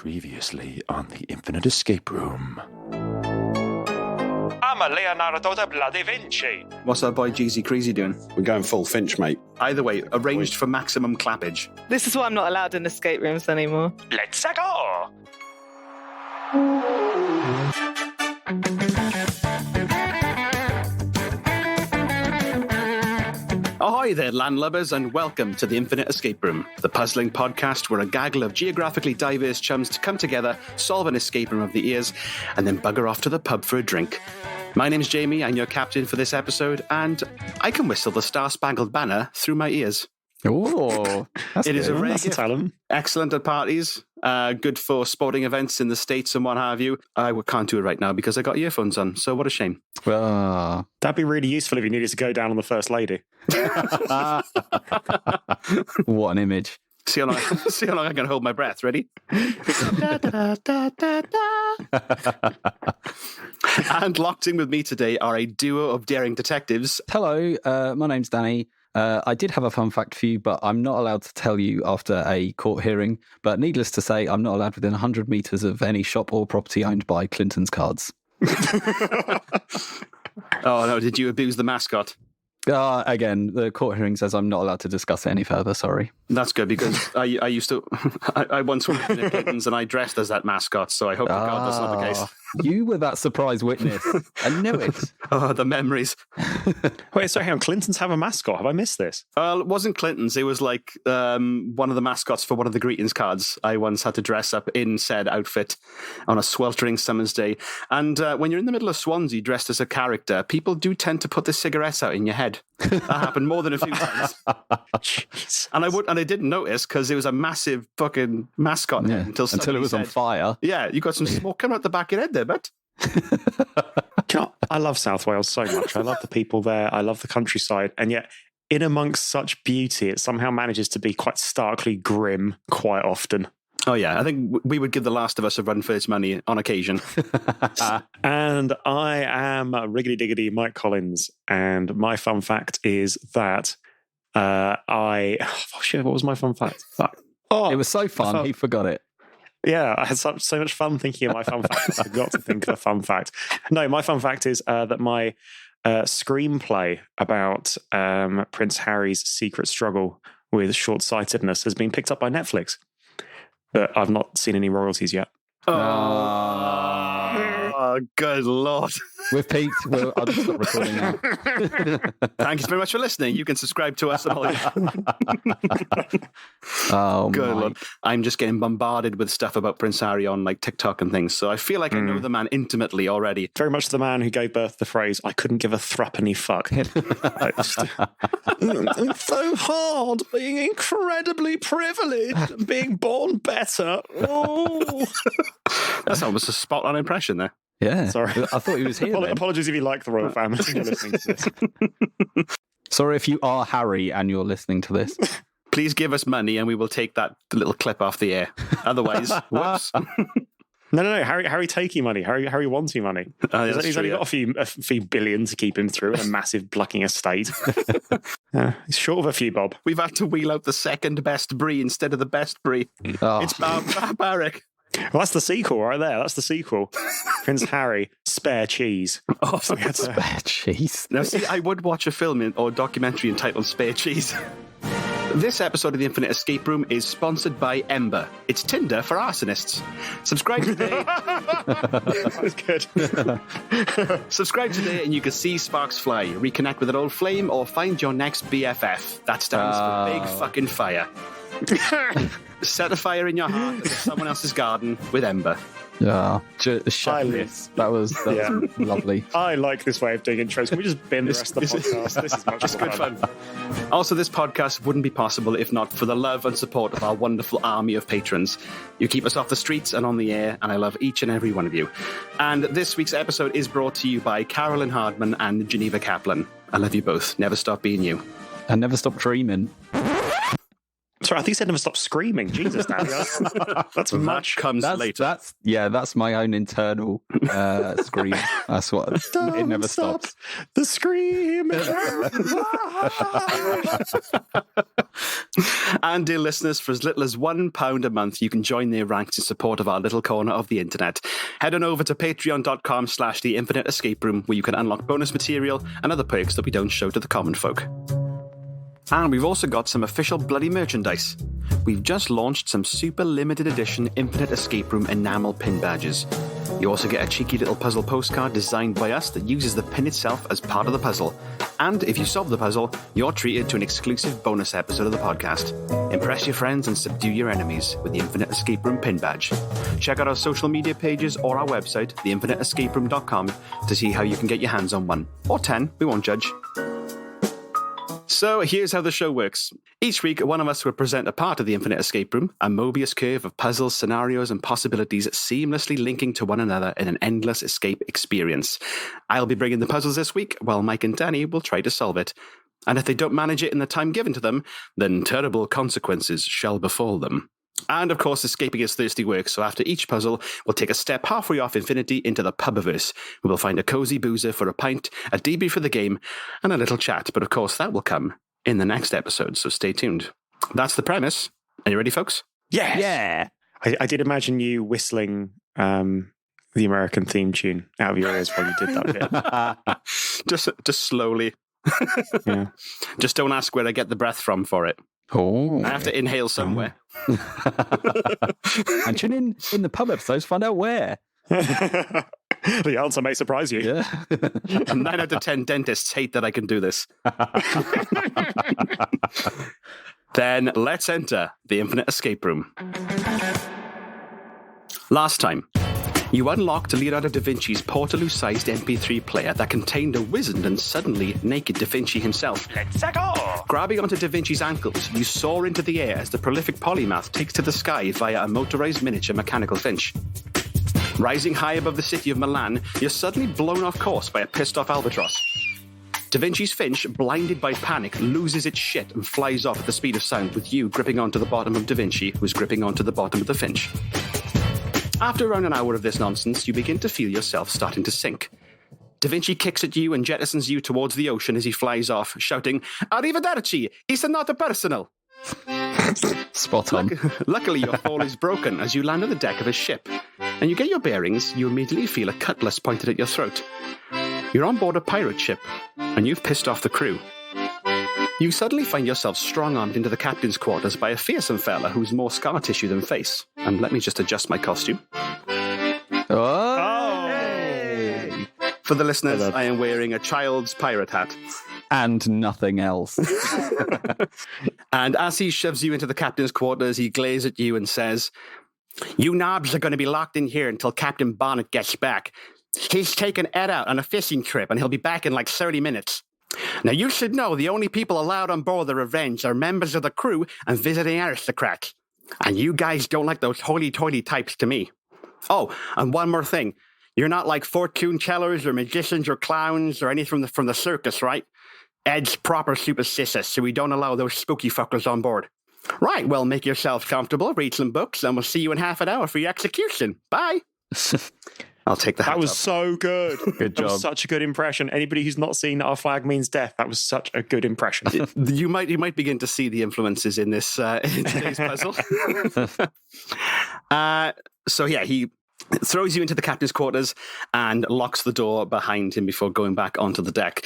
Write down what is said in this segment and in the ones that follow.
Previously on the Infinite Escape Room. I'm a Leonardo da bloody Vinci. What's our boy Jeezy Creasy doing? We're going full Finch, mate. Either way, arranged for maximum clappage. This is why I'm not allowed in escape rooms anymore. Let's go. Ahoy there, landlubbers, and welcome to the Infinite Escape Room, the puzzling podcast where a gaggle of geographically diverse chums to come together, solve an escape room of the ears, and then bugger off to the pub for a drink. My name's Jamie, I'm your captain for this episode, and I can whistle the Star-Spangled Banner through my ears. Oh, that's It is a rare That's a gift. talent. Excellent at parties, good for sporting events in the States and what have you. I can't do it right now because I got earphones on, so what a shame. well. That'd be really useful if you needed to go down on the First Lady. What an image. See how long I can hold my breath. Ready? And locked in with me today are a duo of daring detectives. Hello, my name's Danny. I did have a fun fact for you, but I'm not allowed to tell you after a court hearing. But needless to say, I'm not allowed within 100 metres of any shop or property owned by Clinton's Cards. Oh no, did you abuse the mascot? Again, the court hearing says I'm not allowed to discuss it any further, sorry. That's good because I used to, I once worked in Clinton's and I dressed as that mascot, so I hope to God that's not the case. You were that surprise witness. I knew it. Oh, the memories. Wait, sorry, hang on. Clintons have a mascot. Have I missed this? It wasn't Clinton's. It was like one of the mascots for one of the greetings cards. I once had to dress up in said outfit on a sweltering summer's day. And when you're in the middle of Swansea dressed as a character, people do tend to put the cigarettes out in your head. That happened more than a few times. Jeez. And I didn't notice because it was a massive fucking mascot head until it was on fire. Yeah, you got some smoke coming out the back of your head there, but I love South Wales so much. I love the people there. I love the countryside. And yet, in amongst such beauty, it somehow manages to be quite starkly grim quite often. oh yeah, I think we would give The Last of Us a run for its money on occasion. And I am Riggedy Diggedy Mike Collins. And my fun fact is that what was my fun fact? It was so fun, he forgot it. Yeah, I had so much fun thinking of my fun fact. I forgot to think of the fun fact. No, my fun fact is that my screenplay about Prince Harry's secret struggle with short-sightedness has been picked up by Netflix. But I've not seen any royalties yet. Oh, good Lord. With Pete, I'll just stop recording now. Thank you very much for listening. You can subscribe to us. Oh, Good Mike. Lord. I'm just getting bombarded with stuff about Prince Harry on like TikTok and things. So I feel like I know the man intimately already. Very much the man who gave birth to the phrase, I couldn't give a threepenny fuck. It's so hard being incredibly privileged and being born better. Oh. That's almost a spot on impression there. Yeah. Sorry. I thought he was here then. Apologies if you like the royal family and you're listening to this. Sorry if you are Harry and you're listening to this. Please give us money and we will take that little clip off the air. Otherwise, whoops. No. Harry taking money. Harry wanting money. He's only got a few billion to keep him through and a massive plucking estate. He's short of a few bob. We've had to wheel out the second best brie instead of the best brie. Oh. It's barbaric. Well, that's the sequel right there. That's the sequel. Prince Harry, spare cheese. Oh, So we had to- Spare cheese. Now, see, I would watch a film or documentary entitled Spare Cheese. This episode of the Infinite Escape Room is sponsored by Ember. It's Tinder for arsonists. Subscribe today. That's good. Subscribe today and you can see sparks fly, reconnect with an old flame, or find your next BFF. That stands for Big Fucking Fire. Set a fire in your heart into someone else's garden with Ember. Yeah. Shameless. That was lovely. I like this way of doing intros. Can we just bin the rest of the podcast? This is much It's more good fun. Also, this podcast wouldn't be possible if not for the love and support of our wonderful army of patrons. You keep us off the streets and on the air, and I love each and every one of you. And this week's episode is brought to you by Carolyn Hardman and Geneva Kaplan. I love you both. Never stop being you. And never stop dreaming. Sorry, I think you said never stop screaming. Jesus, Danny. That's much. Comes later. That's my own internal scream. That's what it never stops. The scream. And dear listeners, for as little as £1 a month, you can join their ranks in support of our little corner of the internet. Head on over to patreon.com/the Infinite Escape Room, where you can unlock bonus material and other perks that we don't show to the common folk. And we've also got some official bloody merchandise. We've just launched some super limited edition Infinite Escape Room enamel pin badges. You also get a cheeky little puzzle postcard designed by us that uses the pin itself as part of the puzzle. And if you solve the puzzle, you're treated to an exclusive bonus episode of the podcast. Impress your friends and subdue your enemies with the Infinite Escape Room pin badge. Check out our social media pages or our website, theinfiniteescaperoom.com, to see how you can get your hands on one. Or 10, we won't judge. So here's how the show works. Each week, one of us will present a part of the Infinite Escape Room, a Mobius curve of puzzles, scenarios, and possibilities seamlessly linking to one another in an endless escape experience. I'll be bringing the puzzles this week, while Mike and Danny will try to solve it. And if they don't manage it in the time given to them, then terrible consequences shall befall them. And of course, escaping is thirsty work, so after each puzzle, we'll take a step halfway off infinity into the pubiverse. We will find a cozy boozer for a pint, a debrief for the game, and a little chat. But of course, that will come in the next episode, so stay tuned. That's the premise. Are you ready, folks? Yes. Yeah. I did imagine you whistling the American theme tune out of your ears while you did that bit. Just slowly. Yeah. Just don't ask where I get the breath from for it. Oh. I have to inhale somewhere. And tune in the pub episodes, find out where. The answer may surprise you. Yeah. 9 out of 10 dentists hate that I can do this. Then let's enter the Infinite Escape Room. Last time, you unlocked Leonardo da Vinci's Portaloo-sized MP3 player that contained a wizened and suddenly naked Da Vinci himself. Let's go! Grabbing onto Da Vinci's ankles, you soar into the air as the prolific polymath takes to the sky via a motorized miniature mechanical finch. Rising high above the city of Milan, you're suddenly blown off course by a pissed-off albatross. Da Vinci's finch, blinded by panic, loses its shit and flies off at the speed of sound, with you gripping onto the bottom of Da Vinci, who's gripping onto the bottom of the finch. After around an hour of this nonsense, you begin to feel yourself starting to sink. Da Vinci kicks at you and jettisons you towards the ocean as he flies off, shouting, "Arrivederci, it's not personal." Spot on. Luckily, your fall is broken as you land on the deck of a ship. And you get your bearings, you immediately feel a cutlass pointed at your throat. You're on board a pirate ship, and you've pissed off the crew. You suddenly find yourself strong-armed into the captain's quarters by a fearsome fella who's more scar tissue than face. And let me just adjust my costume. Oh! Hey! For the listeners, I am wearing a child's pirate hat. And nothing else. And as he shoves you into the captain's quarters, he glares at you and says, "You knobs are going to be locked in here until Captain Bonnet gets back. He's taking Ed out on a fishing trip, and he'll be back in like 30 minutes. Now, you should know the only people allowed on board the Revenge are members of the crew and visiting aristocrats. And you guys don't like those hoity-toity types to me. Oh, and one more thing. You're not like fortune tellers or magicians or clowns or anything from the circus, right? Ed's proper superstitious, so we don't allow those spooky fuckers on board. Right, well, make yourselves comfortable, read some books, and we'll see you in half an hour for your execution. Bye." I'll take the hat That was off. so good. Good That was job. such a good impression. Anybody who's not seen Our Flag Means Death, that was such a good impression. You might begin to see the influences in this in today's puzzle. So yeah, he throws you into the captain's quarters and locks the door behind him before going back onto the deck.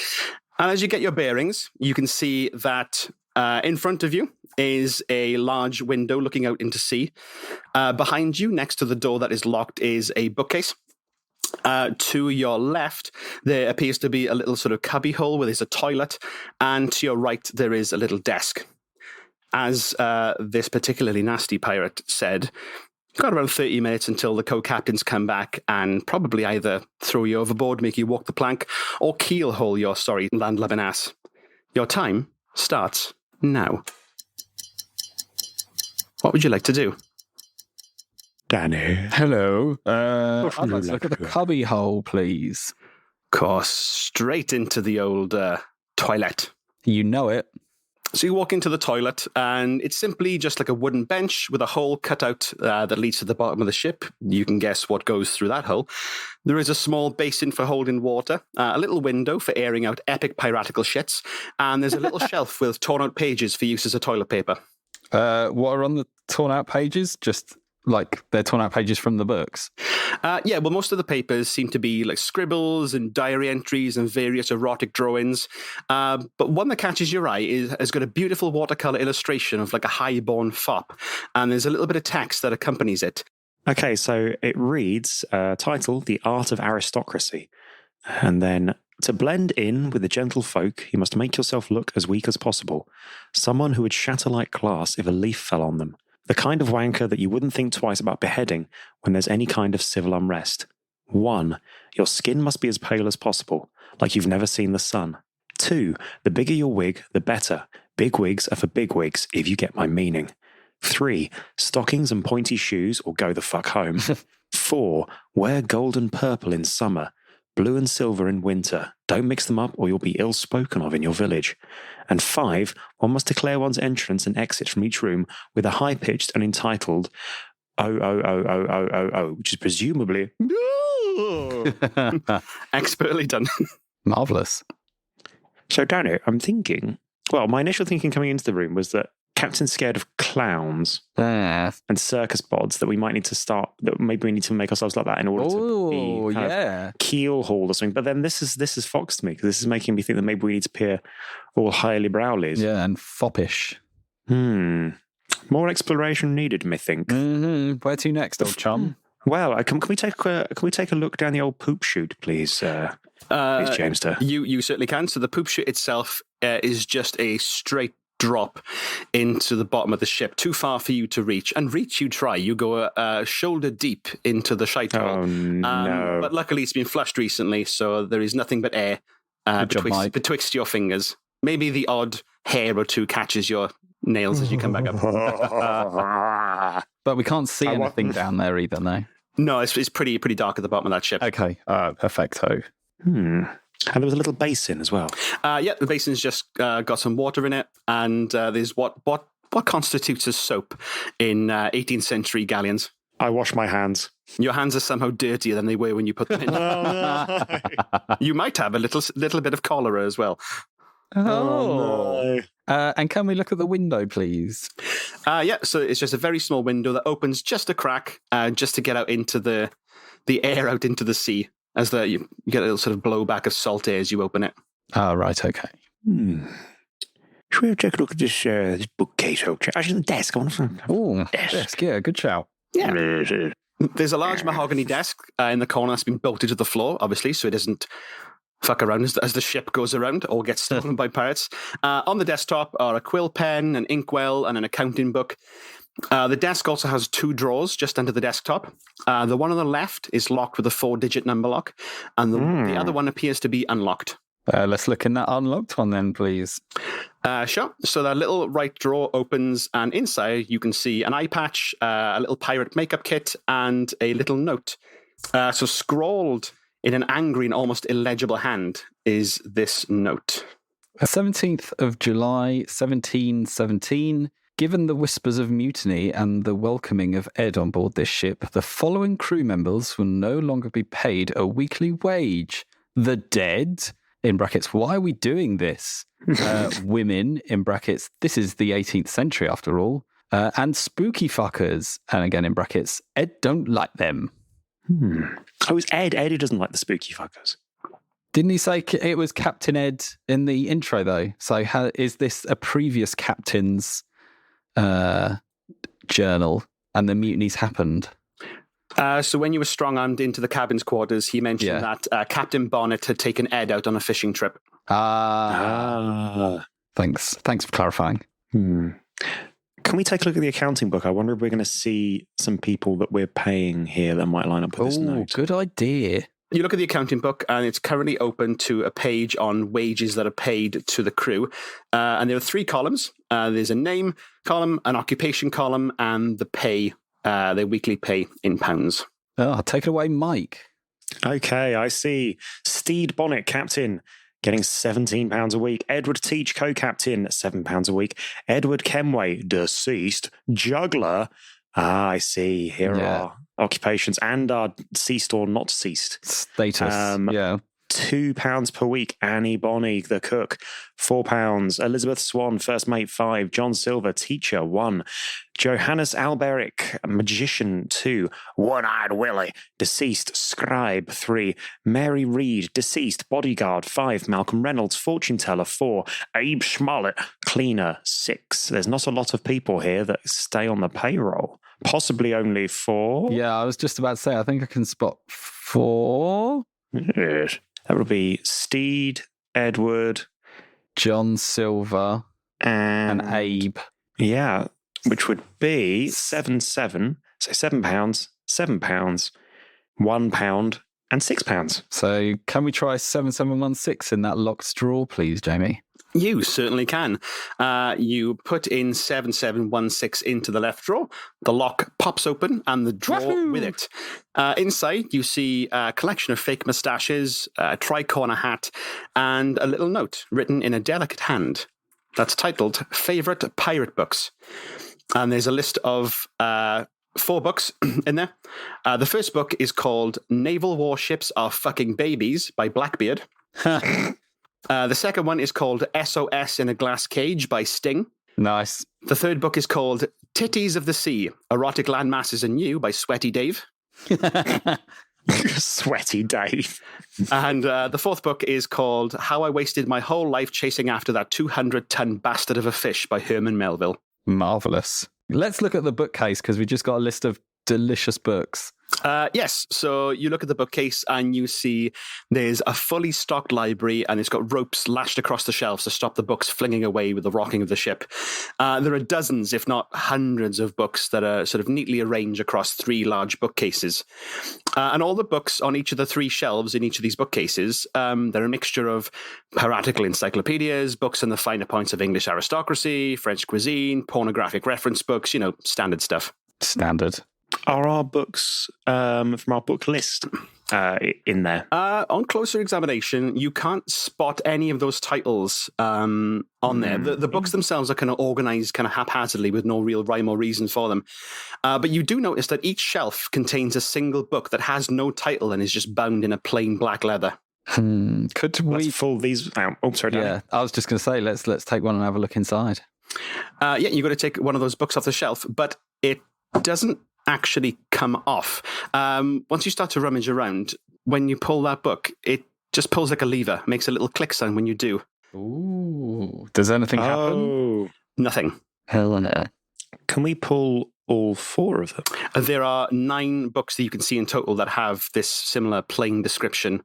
And as you get your bearings, you can see that in front of you is a large window looking out into sea. Behind you, next to the door that is locked, is a bookcase. To your left, there appears to be a little sort of cubby hole where there's a toilet, and to your right, there is a little desk. As this particularly nasty pirate said, you've got around 30 minutes until the co-captains come back and probably either throw you overboard, make you walk the plank, or keelhole your sorry landlubbing ass. Your time starts now. What would you like to do? Danny. Hello. I'd like to look at the cubby hole, please. Of course, straight into the old toilet. You know it. So you walk into the toilet, and it's simply just like a wooden bench with a hole cut out that leads to the bottom of the ship. You can guess what goes through that hole. There is a small basin for holding water, a little window for airing out epic piratical shits, and there's a little shelf with torn out pages for use as a toilet paper. What are on the torn out pages? Just like they're torn out pages from the books? Yeah, well, most of the papers seem to be like scribbles and diary entries and various erotic drawings. But one that catches your eye has got a beautiful watercolor illustration of like a high-born fop. And there's a little bit of text that accompanies it. Okay, so it reads, title, The Art of Aristocracy. And then, to blend in with the gentle folk, you must make yourself look as weak as possible. Someone who would shatter like glass if a leaf fell on them. The kind of wanker that you wouldn't think twice about beheading when there's any kind of civil unrest. 1. Your skin must be as pale as possible, like you've never seen the sun. 2. The bigger your wig, the better. Big wigs are for big wigs, if you get my meaning. 3. Stockings and pointy shoes, or go the fuck home. 4. Wear gold and purple in summer, blue and silver in winter. Don't mix them up or you'll be ill spoken of in your village. And 5, one must declare one's entrance and exit from each room with a high-pitched and entitled oh, which is presumably expertly done. Marvellous. So, Danny, I'm thinking, well, my initial thinking coming into the room was that Captain's scared of clowns and circus bods, that we might need to start, that maybe we need to make ourselves like that in order to be kind of keel hauled or something. But then this is fox to me, because this is making me think that maybe we need to appear all highly browlies. Yeah, and foppish. More exploration needed, methinks. Where to next, old chum? Well, can we take a look down the old poop chute, please, Jamester? You certainly can. So the poop chute itself is just a straight drop into the bottom of the ship, too far for you to reach. And reach you try. You go shoulder deep into the shite hole. Oh, no. But luckily it's been flushed recently, so there is nothing but air betwixt your fingers. Maybe the odd hair or two catches your nails as you come back up. But we can't see anything down there either, no? No, it's pretty dark at the bottom of that ship. Okay, perfecto. And there was a little basin as well. Yeah, the basin's just got some water in it, and there's what constitutes as soap in 18th century galleons. I wash my hands. Your hands are somehow dirtier than they were when you put them in. Oh, no. You might have a little bit of cholera as well. Oh, no. And can we look at the window, please? Yeah, so it's just a very small window that opens just a crack, just to get out into the air out into the sea. As you get a little sort of blowback of salt air as you open it. Oh, right, okay. Should we take a look at this bookcase? Actually, the desk. Oh, desk, yeah, good shout. Yeah. There's a large mahogany desk in the corner that's been bolted to the floor, obviously, so it doesn't fuck around as the ship goes around or gets stolen by pirates. On the desktop are a quill pen, an inkwell, and an accounting book. The desk also has 2 drawers just under the desktop. The one on the left is locked with a 4-digit number lock, and the other one appears to be unlocked. Let's look in that unlocked one then, please. Sure. So that little right drawer opens, and inside you can see an eye patch, a little pirate makeup kit, and a little note. So scrawled in an angry and almost illegible hand is this note. 17th of July, 1717. Given the whispers of mutiny and the welcoming of Ed on board this ship, the following crew members will no longer be paid a weekly wage. The dead, in brackets, why are we doing this? Women, in brackets, this is the 18th century after all. And spooky fuckers, and again in brackets, Ed don't like them. Oh, it's Ed. Ed who doesn't like the spooky fuckers. Didn't he say it was Captain Ed in the intro, though? So is this a previous captain's journal and the mutinies happened? So when you were strong-armed into the cabin's quarters, he mentioned that Captain Bonnet had taken Ed out on a fishing trip. Thanks for clarifying. Can we take a look at the accounting book? I wonder if we're going to see some people that we're paying here that might line up with this note. Good idea. You look at the accounting book, and it's currently open to a page on wages that are paid to the crew. And there are 3 columns. There's a name column, an occupation column, and the pay, their weekly pay in pounds. Oh, take it away, Mike. Okay, I see. Steed Bonnet, Captain. getting £17 a week. Edward Teach, co-captain, £7 a week. Edward Kenway, deceased. Juggler. Ah, I see. Here are occupations and are ceased or not ceased. Status. £2 per week. Annie Bonny, the cook, £4. Elizabeth Swan, first mate, 5. John Silver, teacher, 1. Johannes Alberic, magician, 2. One-eyed Willie, deceased, scribe, 3. Mary Reed, deceased, bodyguard, 5. Malcolm Reynolds, fortune teller, 4. Abe Schmollett, cleaner, 6. There's not a lot of people here that stay on the payroll. Possibly only 4. Yeah, I was just about to say, I think I can spot 4. Yes. That would be Steed, Edward, John Silver, and Abe. Yeah, which would be 7, so £7, £7, £1, and £6. So can we try 7716 in that locked drawer, please, Jamie? You certainly can. You put in 7716 into the left drawer. The lock pops open and the drawer with it. Inside, you see a collection of fake moustaches, a tri-corner hat, and a little note written in a delicate hand that's titled Favorite Pirate Books. And there's a list of 4 books in there. The first book is called Naval Warships Are Fucking Babies by Blackbeard. The second one is called SOS in a Glass Cage by Sting. Nice. The third book is called Titties of the Sea, Erotic Landmasses and You by Sweaty Dave. Sweaty Dave. And the fourth book is called How I Wasted My Whole Life Chasing After That 200-ton Bastard of a Fish by Herman Melville. Marvellous. Let's look at the bookcase because we just got a list of delicious books. Yes, so you look at the bookcase and you see there's a fully stocked library and it's got ropes lashed across the shelves to stop the books flinging away with the rocking of the ship. There are dozens, if not hundreds of books that are sort of neatly arranged across 3 large bookcases. And all the books on each of the 3 shelves in each of these bookcases, they're a mixture of piratical encyclopedias, books on the finer points of English aristocracy, French cuisine, pornographic reference books, standard stuff. Standard. Are our books from our book list in there? On closer examination, you can't spot any of those titles on there. The books themselves are kind of organized kind of haphazardly with no real rhyme or reason for them. But you do notice that each shelf contains a single book that has no title and is just bound in a plain black leather. Could we Let's pull these out? Oh, sorry, Danny. Yeah, I was just going to say, let's take one and have a look inside. You've got to take one of those books off the shelf, but it doesn't actually come off. Once you start to rummage around, when you pull that book, it just pulls like a lever, makes a little click sound when you do. Ooh. Does anything happen? Nothing. Hell no. Can we pull all 4 of them? There are 9 books that you can see in total that have this similar plain description.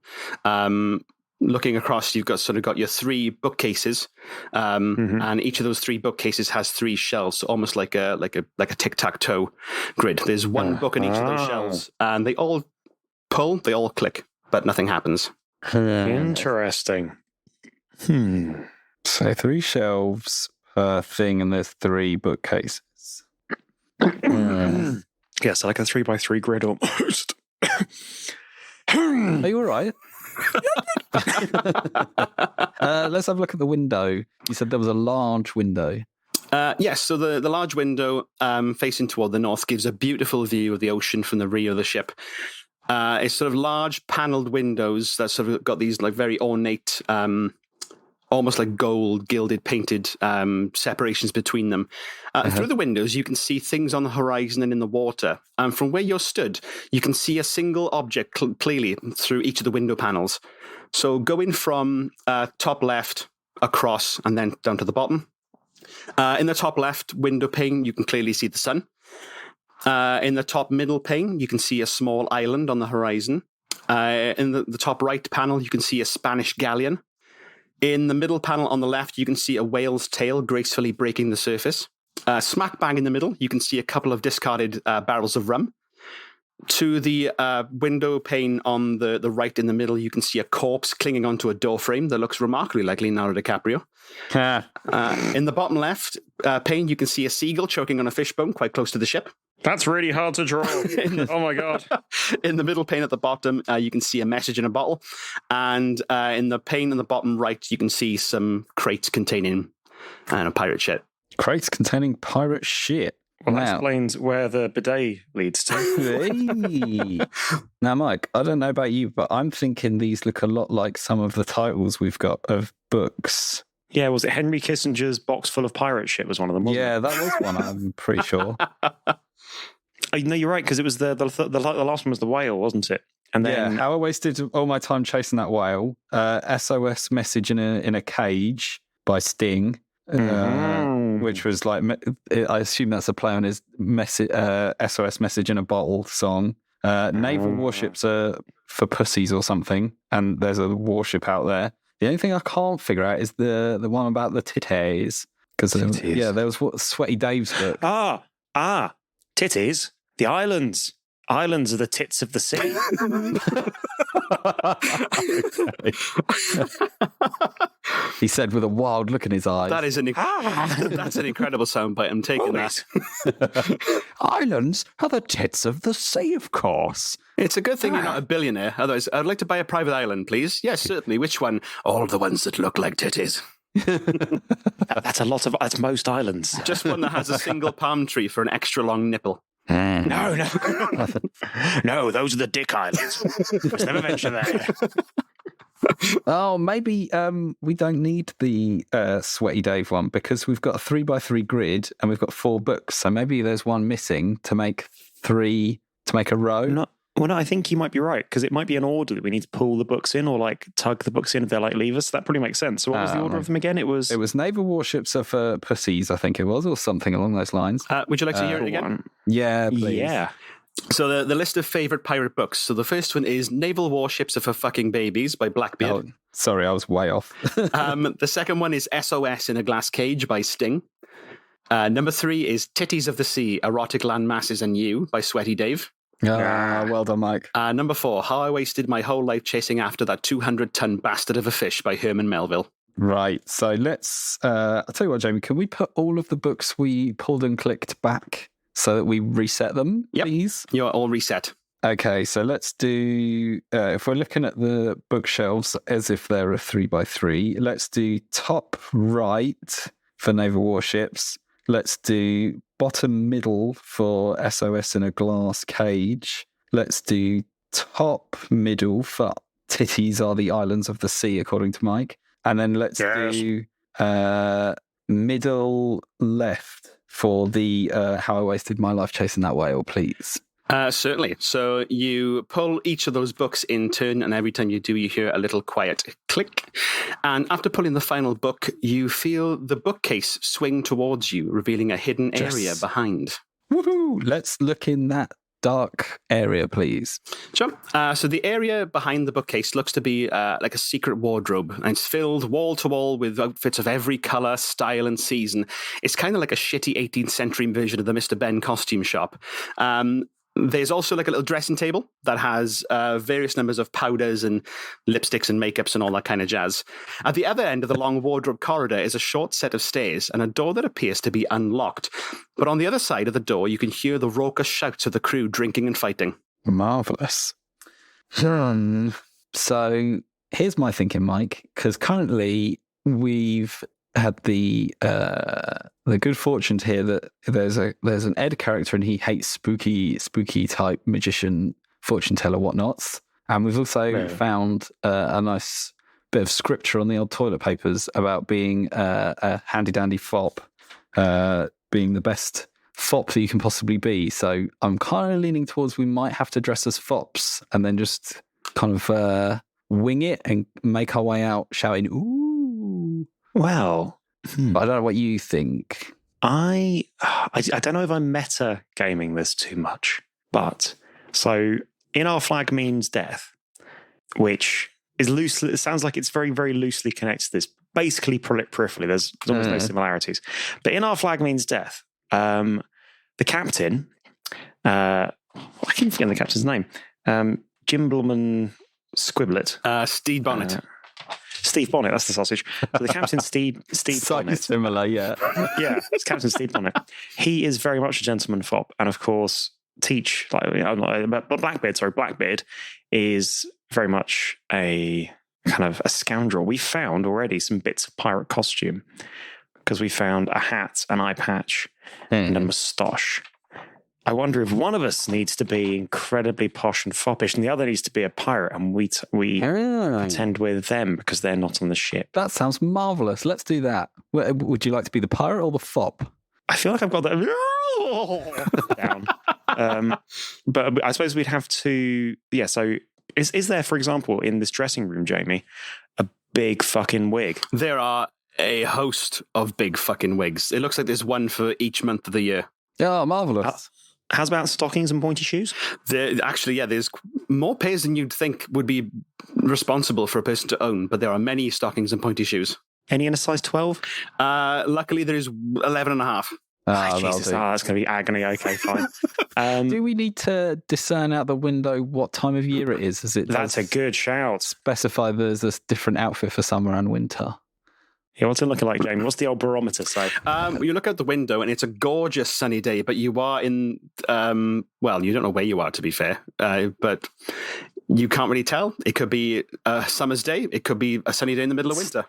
Looking across, you've got your 3 bookcases, and each of those 3 bookcases has 3 shelves, so almost like a tic-tac-toe grid. There's 1 book in each of those shelves, and they all pull, they all click, but nothing happens. Interesting. So 3 shelves per thing, and there's 3 bookcases. Yes, like a 3x3 grid almost. Are you all right? Let's have a look at the window. You said there was a large window. Yes, so the large window facing toward the north gives a beautiful view of the ocean from the rear of the ship. It's sort of large panelled windows that sort of got these like very ornate, almost like gold, gilded, painted separations between them. Through the windows, you can see things on the horizon and in the water. And from where you're stood, you can see a single object clearly through each of the window panels. So going from top left, across, and then down to the bottom. In the top left window pane, you can clearly see the sun. In the top middle pane, you can see a small island on the horizon. In the top right panel, you can see a Spanish galleon. In the middle panel on the left, you can see a whale's tail gracefully breaking the surface. Smack bang in the middle, you can see a couple of discarded barrels of rum. To the window pane on the right in the middle, you can see a corpse clinging onto a door frame that looks remarkably like Leonardo DiCaprio. In the bottom left pane, you can see a seagull choking on a fishbone quite close to the ship. That's really hard to draw. Oh my God. In the middle pane at the bottom, you can see a message in a bottle. And in the pane in the bottom right, you can see some crates containing pirate shit. Crates containing pirate shit. Well, that explains where the bidet leads to. Hey. Now, Mike, I don't know about you, but I'm thinking these look a lot like some of the titles we've got of books. Yeah, was it Henry Kissinger's Box Full of Pirate Shit was one of them, wasn't Yeah, it? that was one, I'm pretty sure. Oh, no, you're right, because it was the last one was the whale, wasn't it? And then How I wasted all my time chasing that whale. SOS Message in a Cage by Sting, which was like, I assume that's a play on his SOS Message in a Bottle song. Naval warships are for pussies or something, and there's a warship out there. The only thing I can't figure out is the one about the titties. Because, there was Sweaty Dave's book. Titties? The islands. Islands are the tits of the sea. He said with a wild look in his eyes. That's an incredible soundbite. I'm taking that. Islands are the tits of the sea, of course. It's a good thing you're not a billionaire. Otherwise, I'd like to buy a private island, please. Yes, certainly. Which one? All the ones that look like titties. That's most islands. Just one that has a single palm tree for an extra long nipple. No. No, those are the Dick Islands. Let's never mention that. Oh, maybe we don't need the Sweaty Dave one because we've got a 3x3 grid and we've got 4 books. So maybe there's one missing to make a row. No, I think you might be right because it might be an order that we need to pull the books in or like tug the books in if they're like levers. So that probably makes sense. So what was the order of them again? It was naval warships are for pussies, I think it was, or something along those lines. Would you like to hear it again? Yeah, please. Yeah. So the list of favourite pirate books. So the first one is Naval Warships Are for Fucking Babies by Blackbeard. Oh, sorry, I was way off. The second one is SOS in a Glass Cage by Sting. Number 3 is Titties of the Sea, Erotic Landmasses and You by Sweaty Dave. Well done, Mike. Number 4, How I Wasted My Whole Life Chasing After That 200-Ton Bastard of a Fish by Herman Melville. Right, so let's... I'll tell you what, Jamie, can we put all of the books we pulled and clicked back so that we reset them, please? You're all reset. Okay, so let's do... if we're looking at the bookshelves as if they're a 3x3, let's do top right for naval warships. Let's do bottom middle for SOS in a Glass Cage. Let's do top middle for Titties Are the Islands of the Sea, according to Mike. And then let's do middle left for the How I Wasted My Life Chasing That Whale, please. Certainly. So you pull each of those books in turn, and every time you do, you hear a little quiet click. And after pulling the final book, you feel the bookcase swing towards you, revealing a hidden area behind. Woohoo! Let's look in that dark area, please. Sure. So the area behind the bookcase looks to be like a secret wardrobe, and it's filled wall to wall with outfits of every colour, style, and season. It's kind of like a shitty 18th century version of the Mr. Ben costume shop. There's also like a little dressing table that has various numbers of powders and lipsticks and makeups and all that kind of jazz. At the other end of the long wardrobe corridor is a short set of stairs and a door that appears to be unlocked. But on the other side of the door, you can hear the raucous shouts of the crew drinking and fighting. Marvellous. So here's my thinking, Mike, because currently we've had the good fortune to hear that there's an Ed character and he hates spooky type magician, fortune teller, whatnots. And we've also found a nice bit of scripture on the old toilet papers about being a handy dandy fop, being the best fop that you can possibly be. So I'm kind of leaning towards we might have to dress as fops and then just kind of wing it and make our way out shouting, ooh. Well, I don't know what you think. I don't know if I'm meta gaming this too much, but so In Our Flag Means Death, which is loosely, it sounds like it's very, very loosely connected to this, basically peripherally. There's almost no similarities. But In Our Flag Means Death, the captain, I keep forgetting the captain's name, Gimbleman Squiblet. Stede Bonnet. Steve Bonnet, that's the sausage. So the Captain Steve Bonnet. Similar, yeah. Yeah, it's Captain Steve Bonnet. He is very much a gentleman fop. And of course, Blackbeard is very much a kind of a scoundrel. We found already some bits of pirate costume because we found a hat, an eye patch, and a moustache. I wonder if one of us needs to be incredibly posh and foppish and the other needs to be a pirate, and we pretend we're them because they're not on the ship. That sounds marvellous. Let's do that. Would you like to be the pirate or the fop? I feel like I've got that down. But I suppose we'd have to... Yeah, so is there, for example, in this dressing room, Jamie, a big fucking wig? There are a host of big fucking wigs. It looks like there's one for each month of the year. Yeah, marvellous. How's about stockings and pointy shoes? There's more pairs than you'd think would be responsible for a person to own, but there are many stockings and pointy shoes. Any in a size 12? Luckily, there is 11 and a half. Jesus, that's going to be agony. Okay, fine. Do we need to discern out the window what time of year it is? That's a good shout. Specify there's a different outfit for summer and winter. Yeah, what's it looking like, Jamie? What's the old barometer say? You look out the window and it's a gorgeous sunny day, but you are in, you don't know where you are, to be fair, but you can't really tell. It could be a summer's day. It could be a sunny day in the middle of winter.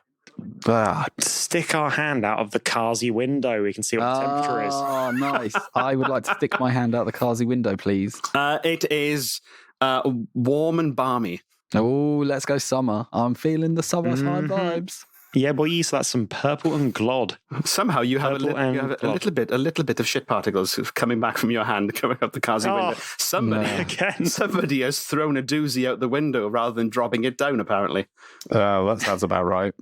Stick our hand out of the Kazi window. We can see what the temperature is. Oh, nice. I would like to stick my hand out the Kazi window, please. It is warm and balmy. Oh, let's go summer. I'm feeling the summertime vibes. Yeah, boy, so that's some purple and glod. Somehow you have a little bit of shit particles coming back from your hand, coming up the Kazi window. Somebody has thrown a doozy out the window rather than dropping it down, apparently. That sounds about right.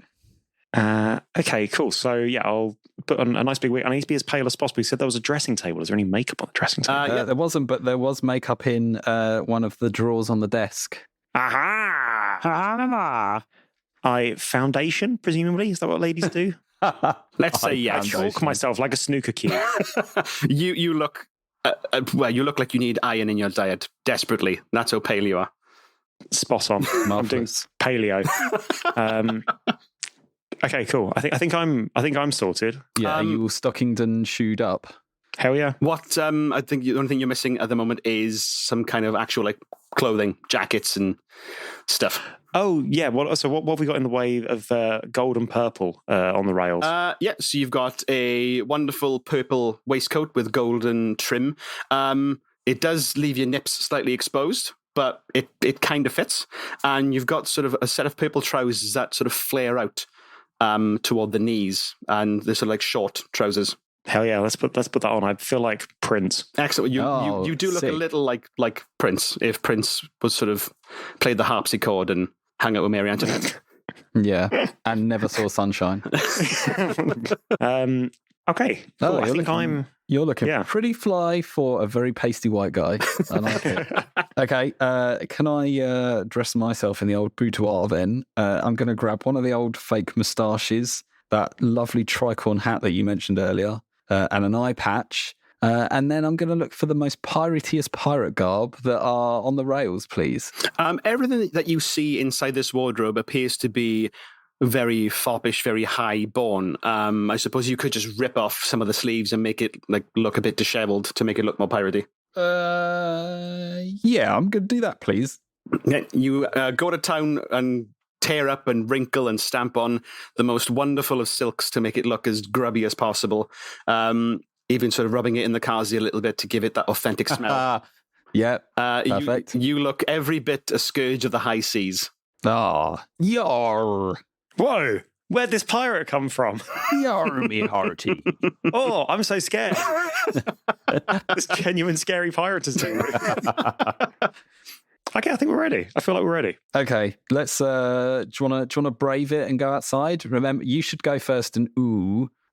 Okay, cool. So, yeah, I'll put on a nice big wig. I need to be as pale as possible. You said there was a dressing table. Is there any makeup on the dressing table? Yeah. There wasn't, but there was makeup in one of the drawers on the desk. Aha! Foundation, presumably? Is that what ladies do? Let's say yes. I chalk myself like a snooker cue. You look, you look like you need iron in your diet desperately. That's how pale you are. Spot on. I'm doing paleo. Okay, cool. I think I'm sorted. Yeah, are you all stockinged and shoed up? Hell yeah. What I think the only thing you're missing at the moment is some kind of actual like clothing, jackets and stuff. Oh yeah. What have we got in the way of gold and purple on the rails? So you've got a wonderful purple waistcoat with golden trim. It does leave your nips slightly exposed, but it kind of fits. And you've got sort of a set of purple trousers that sort of flare out toward the knees, and they're sort of like short trousers. Hell yeah, let's put that on. I feel like Prince. Excellent. You do look sick. A little like Prince, if Prince was sort of played the harpsichord and hung out with Mary Antoinette. Yeah, and never saw sunshine. Okay. Cool. You're looking pretty fly for a very pasty white guy. I like it. Okay, can I dress myself in the old boudoir then? I'm going to grab one of the old fake moustaches, that lovely tricorn hat that you mentioned earlier, and an eye patch. And then I'm going to look for the most pirateiest pirate garb that are on the rails, please. Everything that you see inside this wardrobe appears to be very foppish, very high-born. I suppose you could just rip off some of the sleeves and make it like look a bit disheveled to make it look more piratey. Yeah, I'm going to do that, please. Yeah, you go to town and tear up and wrinkle and stamp on the most wonderful of silks to make it look as grubby as possible. Even sort of rubbing it in the Kazi a little bit to give it that authentic smell. Yeah, perfect. You look every bit a scourge of the high seas. Oh, yar. Whoa, where'd this pirate come from? Yar me hearty. Oh, I'm so scared. This genuine scary piratism. Okay, I think we're ready. I feel like we're ready. Okay, let's. Do you want to brave it and go outside? Remember, you should go first and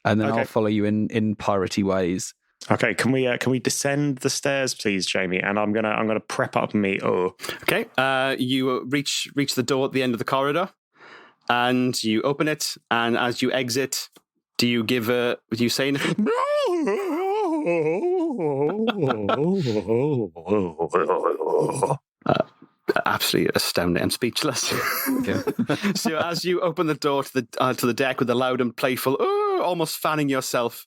and then I'll follow you in piratey ways. Okay, can we descend the stairs, please, Jamie? And I'm gonna prep up me. Oh, okay. You reach the door at the end of the corridor, and you open it. And as you exit, do you say anything? absolutely astounding. I'm speechless. So as you open the door to the deck with a loud and playful, almost fanning yourself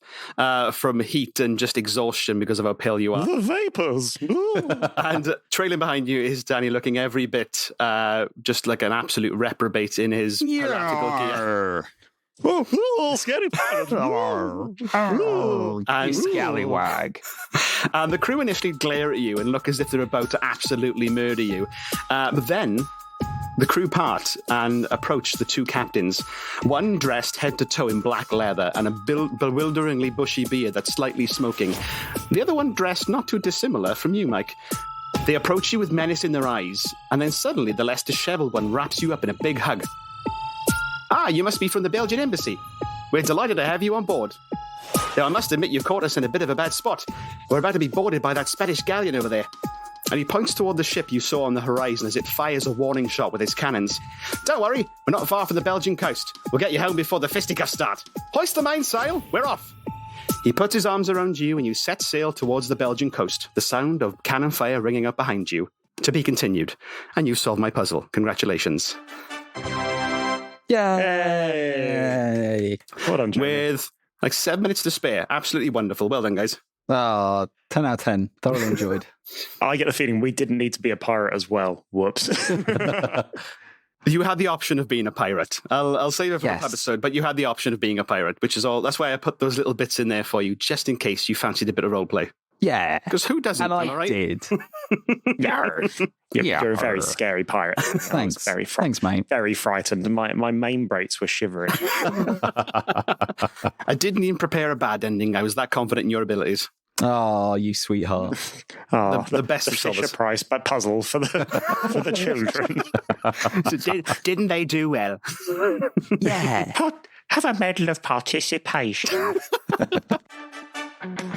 from heat and just exhaustion because of how pale you are. The vapors. And trailing behind you is Danny, looking every bit just like an absolute reprobate in his piratical gear. Oh, scary pirate. And, Scallywag. and the crew initially glare at you and look as if they're about to absolutely murder you. But then the crew part and approach the two captains. One dressed head to toe in black leather and a bewilderingly bushy beard that's slightly smoking. The other one dressed not too dissimilar from you, Mike. They approach you with menace in their eyes, and then suddenly the less disheveled one wraps you up in a big hug. Ah, you must be from the Belgian embassy. We're delighted to have you on board. Now, I must admit you've caught us in a bit of a bad spot. We're about to be boarded by that Spanish galleon over there. And he points toward the ship you saw on the horizon as it fires a warning shot with its cannons. Don't worry, we're not far from the Belgian coast. We'll get you home before the fisticuffs start. Hoist the mainsail, we're off. He puts his arms around you and you set sail towards the Belgian coast, the sound of cannon fire ringing up behind you. To be continued. And you solved my puzzle. Congratulations. Yay! Well done, Jamie. With like 7 minutes to spare. Absolutely wonderful. Well done, guys. 10 out of 10. Thoroughly enjoyed. I get the feeling we didn't need to be a pirate as well. Whoops. You had the option of being a pirate. I'll save it for Yes. the episode, but you had the option of being a pirate, which is all. That's why I put those little bits in there for you, just in case you fancied a bit of roleplay. Yeah. Because who doesn't? And I am I right? did. You're a very scary pirate. I was Thanks. very Thanks, mate. very frightened. My main brates were shivering. I didn't even prepare a bad ending. I was that confident in your abilities. Oh, you sweetheart. Oh, The best the of Fisher solace. Price puzzle for the children. So didn't they do well? Yeah. Have a medal of participation.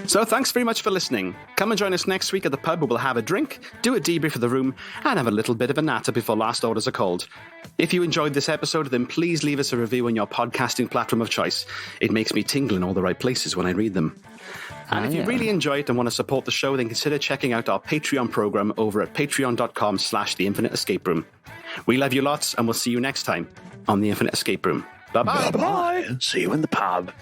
So thanks very much for listening. Come and join us next week at the pub where we'll have a drink, do a debrief of the room, and have a little bit of a natter before last orders are called. If you enjoyed this episode, then please leave us a review on your podcasting platform of choice. It makes me tingle in all the right places when I read them. And if you really enjoy it and want to support the show, then consider checking out our Patreon program over at patreon.com/The Infinite Escape Room. We love you lots, and we'll see you next time on The Infinite Escape Room. Bye-bye. Bye. See you in the pub.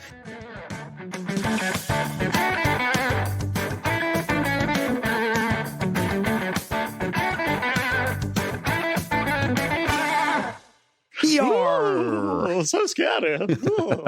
Yarr. Oh, so scary. Oh.